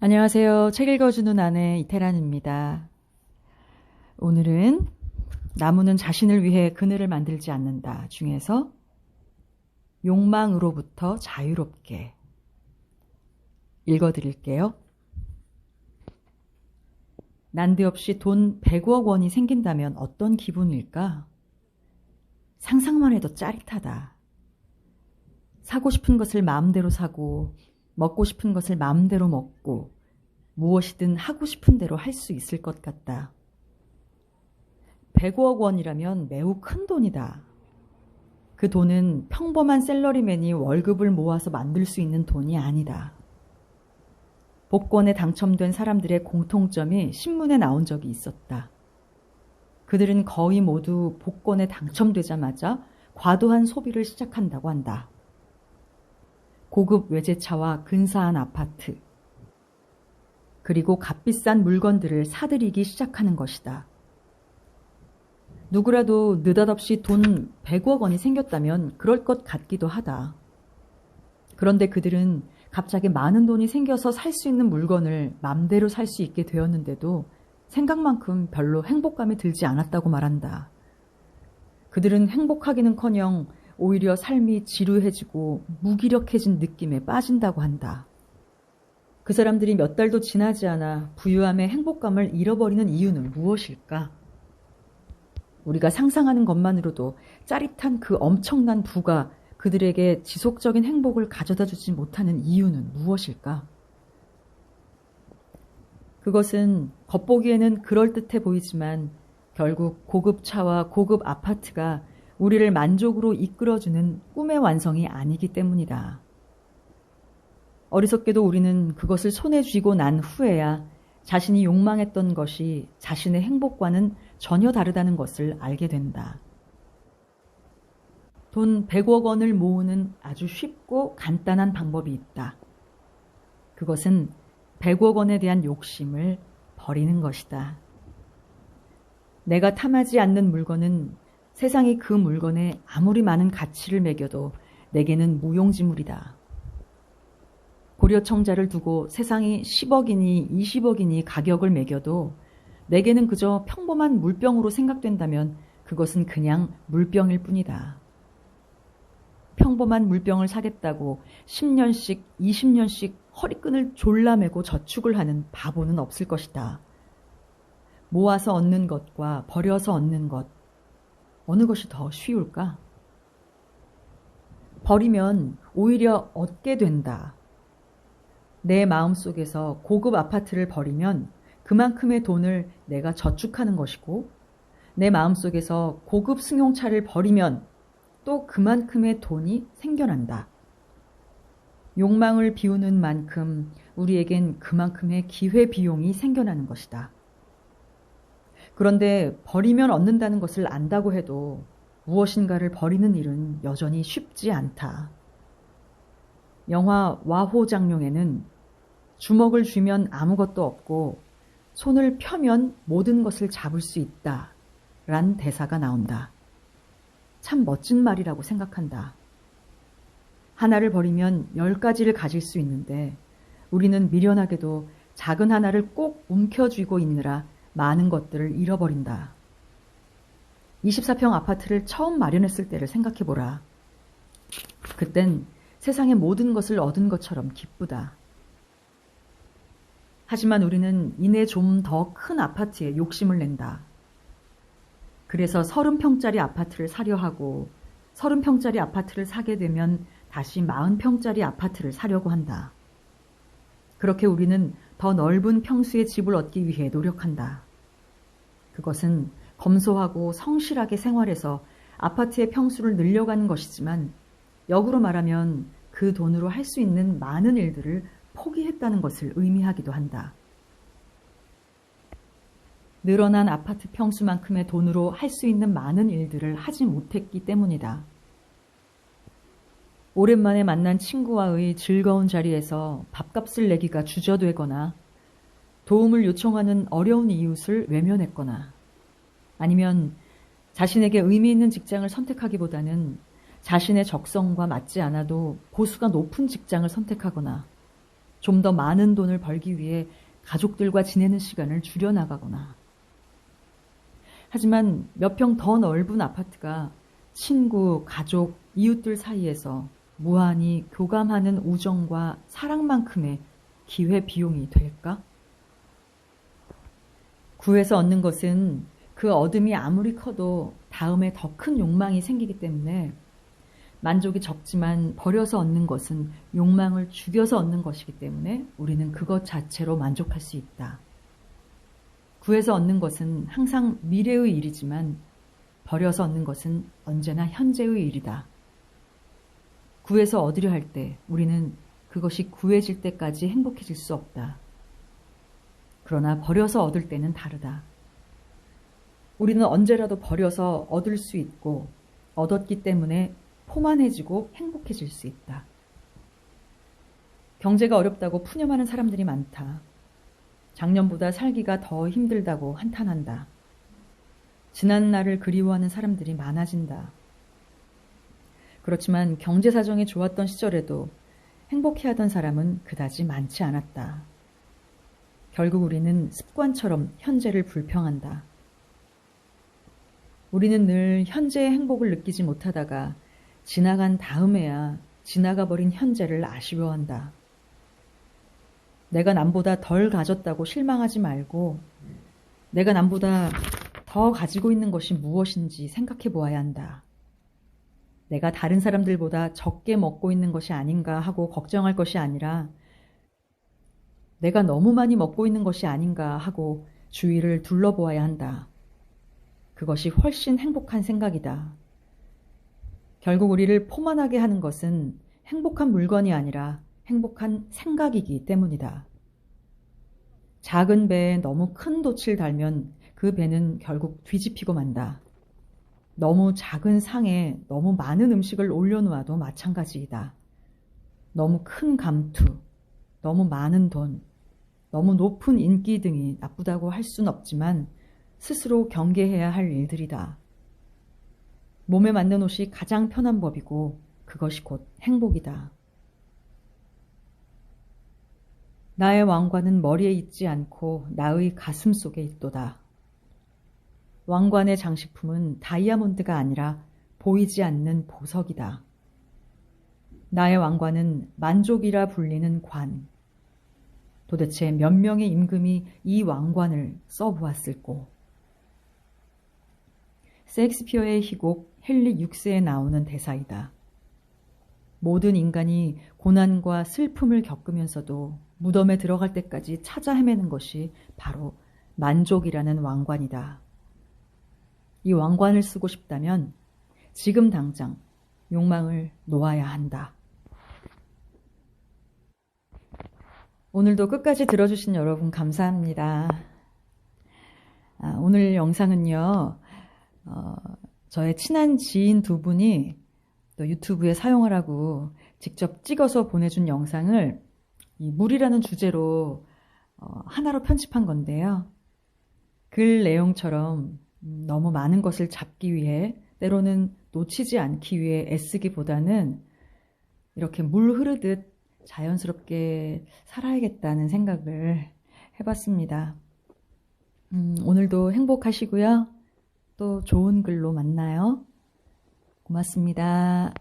안녕하세요. 책 읽어주는 아내 이태란입니다. 오늘은 나무는 자신을 위해 그늘을 만들지 않는다 중에서 욕망으로부터 자유롭게 읽어드릴게요. 난데없이 돈 100억 원이 생긴다면 어떤 기분일까? 상상만 해도 짜릿하다. 사고 싶은 것을 마음대로 사고 먹고 싶은 것을 마음대로 먹고 무엇이든 하고 싶은 대로 할 수 있을 것 같다. 100억 원이라면 매우 큰 돈이다. 그 돈은 평범한 샐러리맨이 월급을 모아서 만들 수 있는 돈이 아니다. 복권에 당첨된 사람들의 공통점이 신문에 나온 적이 있었다. 그들은 거의 모두 복권에 당첨되자마자 과도한 소비를 시작한다고 한다. 고급 외제차와 근사한 아파트, 그리고 값비싼 물건들을 사들이기 시작하는 것이다. 누구라도 느닷없이 돈 100억 원이 생겼다면 그럴 것 같기도 하다. 그런데 그들은 갑자기 많은 돈이 생겨서 살 수 있는 물건을 맘대로 살 수 있게 되었는데도 생각만큼 별로 행복감이 들지 않았다고 말한다. 그들은 행복하기는커녕 오히려 삶이 지루해지고 무기력해진 느낌에 빠진다고 한다. 그 사람들이 몇 달도 지나지 않아 부유함의 행복감을 잃어버리는 이유는 무엇일까? 우리가 상상하는 것만으로도 짜릿한 그 엄청난 부가 그들에게 지속적인 행복을 가져다 주지 못하는 이유는 무엇일까? 그것은 겉보기에는 그럴듯해 보이지만 결국 고급 차와 고급 아파트가 우리를 만족으로 이끌어주는 꿈의 완성이 아니기 때문이다. 어리석게도 우리는 그것을 손에 쥐고 난 후에야 자신이 욕망했던 것이 자신의 행복과는 전혀 다르다는 것을 알게 된다. 돈 100억 원을 모으는 아주 쉽고 간단한 방법이 있다. 그것은 100억 원에 대한 욕심을 버리는 것이다. 내가 탐하지 않는 물건은 세상이 그 물건에 아무리 많은 가치를 매겨도 내게는 무용지물이다. 고려청자를 두고 세상이 10억이니 20억이니 가격을 매겨도 내게는 그저 평범한 물병으로 생각된다면 그것은 그냥 물병일 뿐이다. 평범한 물병을 사겠다고 10년씩 20년씩 허리끈을 졸라매고 저축을 하는 바보는 없을 것이다. 모아서 얻는 것과 버려서 얻는 것, 어느 것이 더 쉬울까? 버리면 오히려 얻게 된다. 내 마음속에서 고급 아파트를 버리면 그만큼의 돈을 내가 저축하는 것이고, 내 마음속에서 고급 승용차를 버리면 또 그만큼의 돈이 생겨난다. 욕망을 비우는 만큼 우리에겐 그만큼의 기회비용이 생겨나는 것이다. 그런데 버리면 얻는다는 것을 안다고 해도 무엇인가를 버리는 일은 여전히 쉽지 않다. 영화 와호장룡에는 주먹을 쥐면 아무것도 없고 손을 펴면 모든 것을 잡을 수 있다 란 대사가 나온다. 참 멋진 말이라고 생각한다. 하나를 버리면 10가지를 가질 수 있는데 우리는 미련하게도 작은 하나를 꼭 움켜쥐고 있느라 많은 것들을 잃어버린다. 24평 아파트를 처음 마련했을 때를 생각해보라. 그땐 세상의 모든 것을 얻은 것처럼 기쁘다. 하지만 우리는 이내 좀 더 큰 아파트에 욕심을 낸다. 그래서 30평짜리 아파트를 사려 하고 30평짜리 아파트를 사게 되면 다시 40평짜리 아파트를 사려고 한다. 그렇게 우리는 더 넓은 평수의 집을 얻기 위해 노력한다. 그것은 검소하고 성실하게 생활해서 아파트의 평수를 늘려가는 것이지만 역으로 말하면 그 돈으로 할 수 있는 많은 일들을 포기했다는 것을 의미하기도 한다. 늘어난 아파트 평수만큼의 돈으로 할 수 있는 많은 일들을 하지 못했기 때문이다. 오랜만에 만난 친구와의 즐거운 자리에서 밥값을 내기가 주저되거나 도움을 요청하는 어려운 이웃을 외면했거나 아니면 자신에게 의미 있는 직장을 선택하기보다는 자신의 적성과 맞지 않아도 보수가 높은 직장을 선택하거나 좀 더 많은 돈을 벌기 위해 가족들과 지내는 시간을 줄여나가거나. 하지만 몇 평 더 넓은 아파트가 친구, 가족, 이웃들 사이에서 무한히 교감하는 우정과 사랑만큼의 기회비용이 될까? 구해서 얻는 것은 그 얻음이 아무리 커도 다음에 더 큰 욕망이 생기기 때문에 만족이 적지만 버려서 얻는 것은 욕망을 죽여서 얻는 것이기 때문에 우리는 그것 자체로 만족할 수 있다. 구해서 얻는 것은 항상 미래의 일이지만 버려서 얻는 것은 언제나 현재의 일이다. 구해서 얻으려 할 때 우리는 그것이 구해질 때까지 행복해질 수 없다. 그러나 버려서 얻을 때는 다르다. 우리는 언제라도 버려서 얻을 수 있고 얻었기 때문에 포만해지고 행복해질 수 있다. 경제가 어렵다고 푸념하는 사람들이 많다. 작년보다 살기가 더 힘들다고 한탄한다. 지난 날을 그리워하는 사람들이 많아진다. 그렇지만 경제 사정이 좋았던 시절에도 행복해하던 사람은 그다지 많지 않았다. 결국 우리는 습관처럼 현재를 불평한다. 우리는 늘 현재의 행복을 느끼지 못하다가 지나간 다음에야 지나가 버린 현재를 아쉬워한다. 내가 남보다 덜 가졌다고 실망하지 말고 내가 남보다 더 가지고 있는 것이 무엇인지 생각해 보아야 한다. 내가 다른 사람들보다 적게 먹고 있는 것이 아닌가 하고 걱정할 것이 아니라 내가 너무 많이 먹고 있는 것이 아닌가 하고 주위를 둘러보아야 한다. 그것이 훨씬 행복한 생각이다. 결국 우리를 포만하게 하는 것은 행복한 물건이 아니라 행복한 생각이기 때문이다. 작은 배에 너무 큰 돛을 달면 그 배는 결국 뒤집히고 만다. 너무 작은 상에 너무 많은 음식을 올려놓아도 마찬가지이다. 너무 큰 감투, 너무 많은 돈, 너무 높은 인기 등이 나쁘다고 할 수는 없지만 스스로 경계해야 할 일들이다. 몸에 맞는 옷이 가장 편한 법이고 그것이 곧 행복이다. 나의 왕관은 머리에 있지 않고 나의 가슴 속에 있도다. 왕관의 장식품은 다이아몬드가 아니라 보이지 않는 보석이다. 나의 왕관은 만족이라 불리는 관. 도대체 몇 명의 임금이 이 왕관을 써보았을꼬. 셰익스피어의 희곡 헨리 6세에 나오는 대사이다. 모든 인간이 고난과 슬픔을 겪으면서도 무덤에 들어갈 때까지 찾아 헤매는 것이 바로 만족이라는 왕관이다. 이 왕관을 쓰고 싶다면 지금 당장 욕망을 놓아야 한다. 오늘도 끝까지 들어주신 여러분 감사합니다. 오늘 영상은요. 저의 친한 지인 두 분이 또 유튜브에 사용하라고 직접 찍어서 보내준 영상을 이 물이라는 주제로 하나로 편집한 건데요. 글 내용처럼 너무 많은 것을 잡기 위해 때로는 놓치지 않기 위해 애쓰기보다는 이렇게 물 흐르듯 자연스럽게 살아야겠다는 생각을 해봤습니다. 오늘도 행복하시고요. 또 좋은 글로 만나요. 고맙습니다.